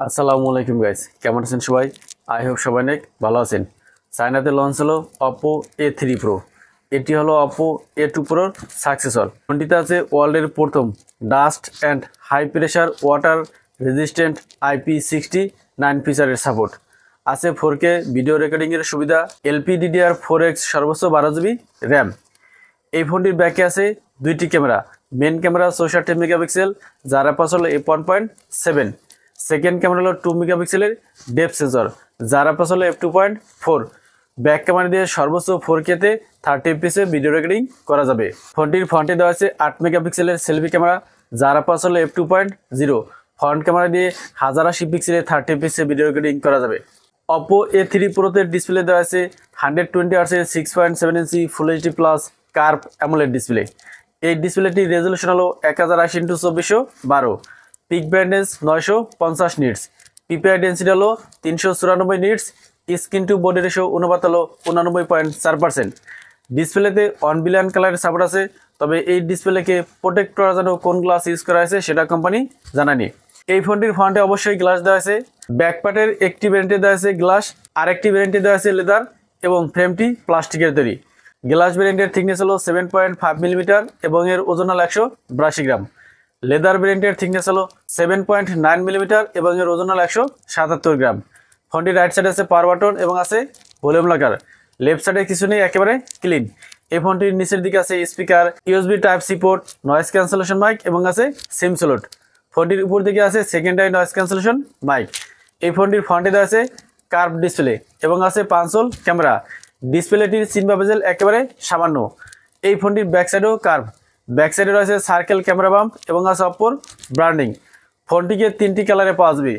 আসসালামু আলাইকুম গাইস, কেমন আছেন সবাই? আই হোপ সবাই অনেক ভালো আছেন। চায়নাতে লঞ্চ হলো Oppo A3 Pro। এটি হলো Oppo A2 Proর সাকসেসর। ফোনটিতে আছে ওয়ার্ল্ডের প্রথম dust and high pressure water resistant IP69 ফিচারের সাপোর্ট। আছে 4K ভিডিও রেকর্ডিংয়ের সুবিধা, LPDDR4X সর্বোচ্চ 12GB র্যাম। এই ফোনটির ব্যাকে আছে দুইটি ক্যামেরা। মেন ক্যামেরা 64 মেগাপিক্সেল, যার আপাস হলো f1.7। সেকেন্ড ক্যামেরা হলো 2 মেগাপিক্সেলের ডেপথ সেন্সর, যার আপাস হলো f2.4। ব্যাক ক্যামেরা দিয়ে সর্বোচ্চ 4K-তে 30 fps ভিডিও রেকর্ডিং করা যাবে। ফোনটির ফ্রন্টে দেওয়া আছে 8 মেগাপিক্সেলের সেলফি ক্যামেরা, যার আপাস হলো f2.0। ফ্রন্ট ক্যামেরা দিয়ে 1080 পিক্সেলের 30 fps ভিডিও রেকর্ডিং করা যাবে। Oppo A3 Proতে ডিসপ্লে দেওয়া আছে 120Hz 6.7 inch full HD plus curve AMOLED display. এই ডিসপ্লেটির রেজলিউশন হলো 1080x2412, peak brightness 950 nits, PPI density হলো 394 nits, screen to body ratio অনুপাত হলো 89.4%। ডিসপ্লেতে 1 বিলিয়ন কালারের সাপোর্ট আছে, তবে এই ডিসপ্লেকে প্রোটেক্ট করার জন্য কোন গ্লাস ইউজ করা হয়েছে সেটা কোম্পানি জানায়নি। এই ফোনটির ফ্রন্টে অবশ্যই গ্লাস দেওয়া আছে। ব্যাকপার্টের একটি ভ্যারিয়েন্টে দেওয়া আছে গ্লাস, আরেকটি ভ্যারিয়েন্টে দেওয়া আছে লেদার এবং ফ্রেমটি প্লাস্টিকের তৈরি। গ্লাস ভ্যারিয়েন্টের থিকনেস হলো 7.5 মিলিমিটার এবং এর ওজন হলো 182 গ্রাম। লেদার ভ্যারিয়েন্টের থিকনেস হলো 7.9 মিলিমিটার এবং এর ওজন হলো 177 গ্রাম। ফোনটির রাইট সাইডে আছে পাওয়ার বাটন এবং আছে ভলিউম লকার। লেফট সাইডে কিছু নেই, একেবারে ক্লিন। এই ফোনটির নিচের দিকে আছে speaker, USB type C port, noise cancellation mic এবং আছে সিম স্লট। ফোনটির উপর দিকে আছে সেকেন্ডারি নয়েজ ক্যান্সেলেশন মাইক। এই ফোনটির ফ্রন্টে দেওয়া আছে কার্ভ ডিসপ্লে এবং আছে 5 হোল ক্যামেরা। ডিসপ্লেটির সিনমা বেজেল একেবারে সামান্য। এই ফোনটির ব্যাক সাইডেও কার্ভ, ব্যাক সাইডে রয়েছে সার্কেল ক্যামেরা বাম্প এবং আছে অপর ব্র্যান্ডিং। ফোনটিকে 3টি কালারে পাওয়া যাবে,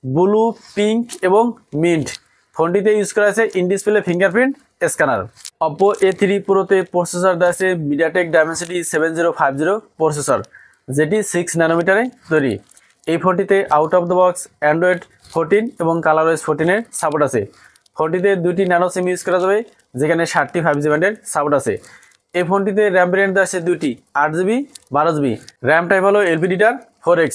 ব্লু, পিঙ্ক এবং মিন্ট। ফোনটিতে ইউজ করা আছে in display fingerprint scanner. Oppo A3 Proতে প্রসেসর দেওয়া আছে মিডিয়াটেক ডাইমেনসিটি 7050 প্রসেসর, যেটি 6 ন্যানোমিটারে তৈরি। এই ফোনটিতে out of the box Android 14 এবং কালারওয়েজ 14-এর সাপোর্ট আছে। ফোনটিতে 2টি ন্যানো সিম ইউজ করা যাবে, যেখানে 60টি 5G ব্যান্ডের সাপোর্ট আছে। এই ফোনটিতে র্যাম ভ্যারিয়েন্ট দেওয়া আছে দুইটি, 8GB 12GB। র্যাম টাইপ হলো LPDDR4X।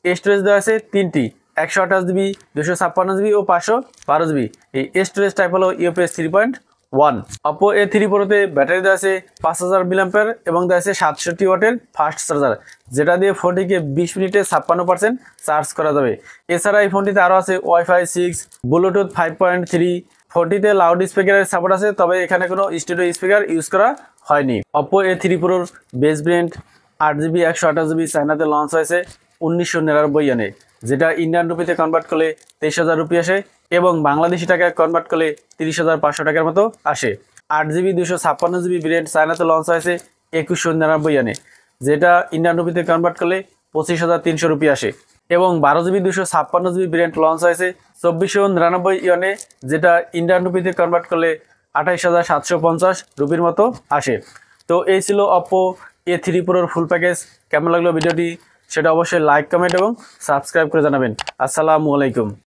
স্টোরেজ দেওয়া আছে 3টি, 128GB, 256GB ও 512GB। এই স্টোরেজ টাইপ হলো UFS 3.1। Oppo A3 Proতে ব্যাটারি দেওয়া আছে 5000 mAh এবং দেওয়া আছে 67 ওয়াটের ফাস্ট চার্জার, যেটা দিয়ে ফোনটিকে 20 মিনিটে 56% চার্জ করা যাবে। এছাড়া এই ফোনটিতে আরও আছে Wi-Fi 6, ব্লুটুথ 5.3। ফোনটিতে লাউড স্পিকারের সাপোর্ট আছে, তবে এখানে কোনো স্টুডিও স্পিকার ইউজ করা হয়নি। Oppo A3 Proর base variant 8GB 128GB চায়নাতে লঞ্চ হয়েছে 1999 ইয়েনে, যেটা ইন্ডিয়ান রুপিতে কনভার্ট করলে 23,000 রুপি আসে এবং বাংলাদেশি টাকায় কনভার্ট করলে 30,500 টাকার মতো আসে। 8GB 256GB ভেরিয়েন্ট চায়নাতে লঞ্চ হয়েছে 2199 ইয়েনে, যেটা ইন্ডিয়ান রুপিতে কনভার্ট করলে 25,300 রুপি আসে এবং 12GB 256GB ভেরিয়েন্ট লঞ্চ হয়েছে 2499 ইয়েনে, যেটা ইন্ডিয়ান রুপিতে কনভার্ট করলে 28,750 রুপির মতো আসে। তো এই ছিল Oppo A3 Proর ফুল প্যাকেজ। কেমন লাগলো ভিডিওটি সেটা অবশ্যই লাইক, কমেন্ট এবং সাবস্ক্রাইব করে জানাবেন। আসসালামু আলাইকুম।